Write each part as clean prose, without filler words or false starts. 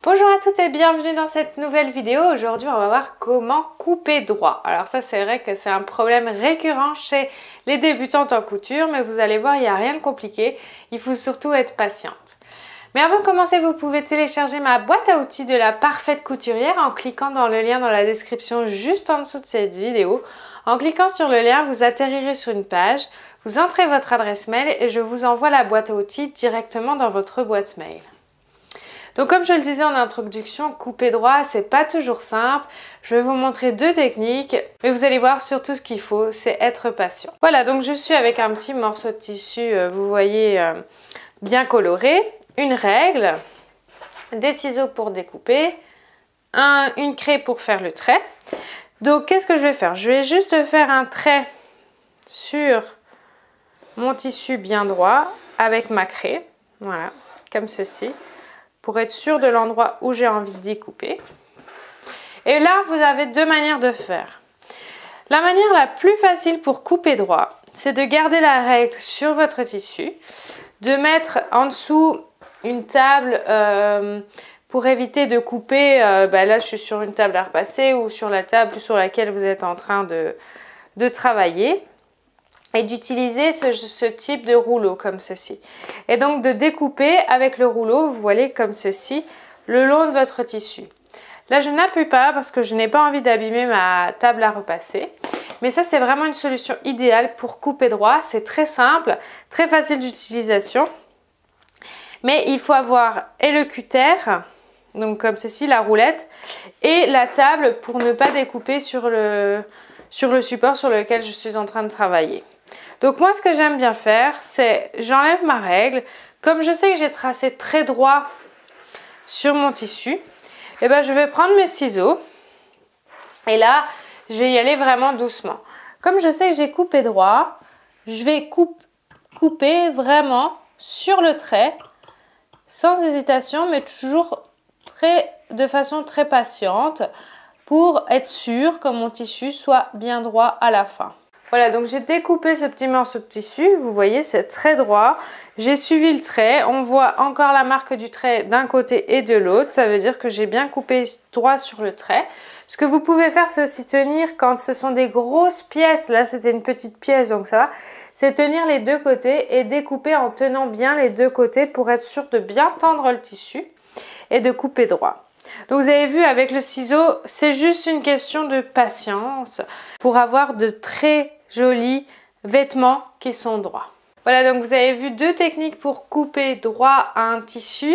Bonjour à toutes et bienvenue dans cette nouvelle vidéo. Aujourd'hui on va voir comment couper droit. Alors ça c'est vrai que c'est un problème récurrent chez les débutantes en couture, mais vous allez voir il n'y a rien de compliqué, il faut surtout être patiente. Mais avant de commencer, vous pouvez télécharger ma boîte à outils de la parfaite couturière en cliquant dans le lien dans la description juste en dessous de cette vidéo. En cliquant sur le lien, vous atterrirez sur une page, vous entrez votre adresse mail et je vous envoie la boîte à outils directement dans votre boîte mail. Donc comme je le disais en introduction, couper droit, c'est pas toujours simple. Je vais vous montrer deux techniques, mais vous allez voir surtout ce qu'il faut, c'est être patient. Voilà, donc je suis avec un petit morceau de tissu, vous voyez, bien coloré, une règle, des ciseaux pour découper, une craie pour faire le trait. Donc qu'est-ce que je vais faire? Je vais juste faire un trait sur mon tissu bien droit avec ma craie, voilà, comme ceci, pour être sûr de l'endroit où j'ai envie de découper. Et là, vous avez deux manières de faire. La manière la plus facile pour couper droit, c'est de garder la règle sur votre tissu, de mettre en dessous une table pour éviter de couper. Là, je suis sur une table à repasser ou sur la table sur laquelle vous êtes en train de travailler. Et d'utiliser ce type de rouleau comme ceci. Et donc de découper avec le rouleau, vous voyez comme ceci, le long de votre tissu. Là, je n'appuie pas parce que je n'ai pas envie d'abîmer ma table à repasser. Mais ça, c'est vraiment une solution idéale pour couper droit. C'est très simple, très facile d'utilisation. Mais il faut avoir et le cutter, donc comme ceci, la roulette, et la table pour ne pas découper sur le support sur lequel je suis en train de travailler. Donc moi, ce que j'aime bien faire, c'est j'enlève ma règle. Comme je sais que j'ai tracé très droit sur mon tissu, et je vais prendre mes ciseaux. Et là, je vais y aller vraiment doucement. Comme je sais que j'ai coupé droit, je vais couper vraiment sur le trait, sans hésitation, mais toujours de façon très patiente, pour être sûr que mon tissu soit bien droit à la fin. Voilà, donc j'ai découpé ce petit morceau de tissu, vous voyez c'est très droit, j'ai suivi le trait, on voit encore la marque du trait d'un côté et de l'autre, ça veut dire que j'ai bien coupé droit sur le trait. Ce que vous pouvez faire, c'est aussi tenir quand ce sont des grosses pièces, là c'était une petite pièce donc ça va, c'est tenir les deux côtés et découper en tenant bien les deux côtés pour être sûr de bien tendre le tissu et de couper droit. Donc vous avez vu avec le ciseau, c'est juste une question de patience pour avoir de très jolis vêtements qui sont droits. Voilà, donc vous avez vu deux techniques pour couper droit à un tissu.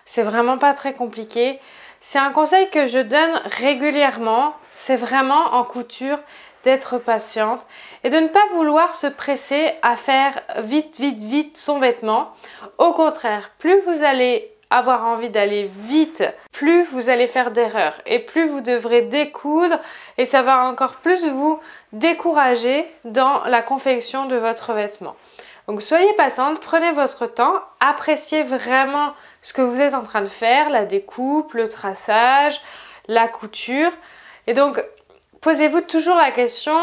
C'est vraiment pas très compliqué. C'est un conseil que je donne régulièrement. C'est vraiment en couture d'être patiente et de ne pas vouloir se presser à faire vite son vêtement. Au contraire, plus vous allez avoir envie d'aller vite, plus vous allez faire d'erreurs et plus vous devrez découdre et ça va encore plus vous décourager dans la confection de votre vêtement. Donc soyez patiente, prenez votre temps, appréciez vraiment ce que vous êtes en train de faire, la découpe, le traçage, la couture. Et donc posez-vous toujours la question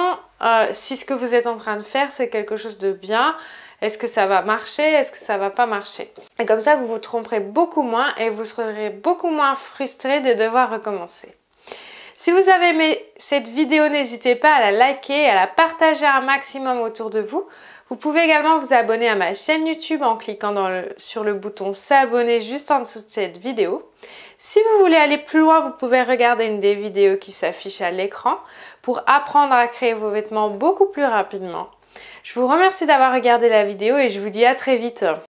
si ce que vous êtes en train de faire c'est quelque chose de bien. Est-ce que ça va marcher? Est-ce que ça va pas marcher? Et comme ça, vous vous tromperez beaucoup moins et vous serez beaucoup moins frustré de devoir recommencer. Si vous avez aimé cette vidéo, n'hésitez pas à la liker et à la partager un maximum autour de vous. Vous pouvez également vous abonner à ma chaîne YouTube en cliquant sur le bouton s'abonner juste en dessous de cette vidéo. Si vous voulez aller plus loin, vous pouvez regarder une des vidéos qui s'affichent à l'écran pour apprendre à créer vos vêtements beaucoup plus rapidement. Je vous remercie d'avoir regardé la vidéo et je vous dis à très vite.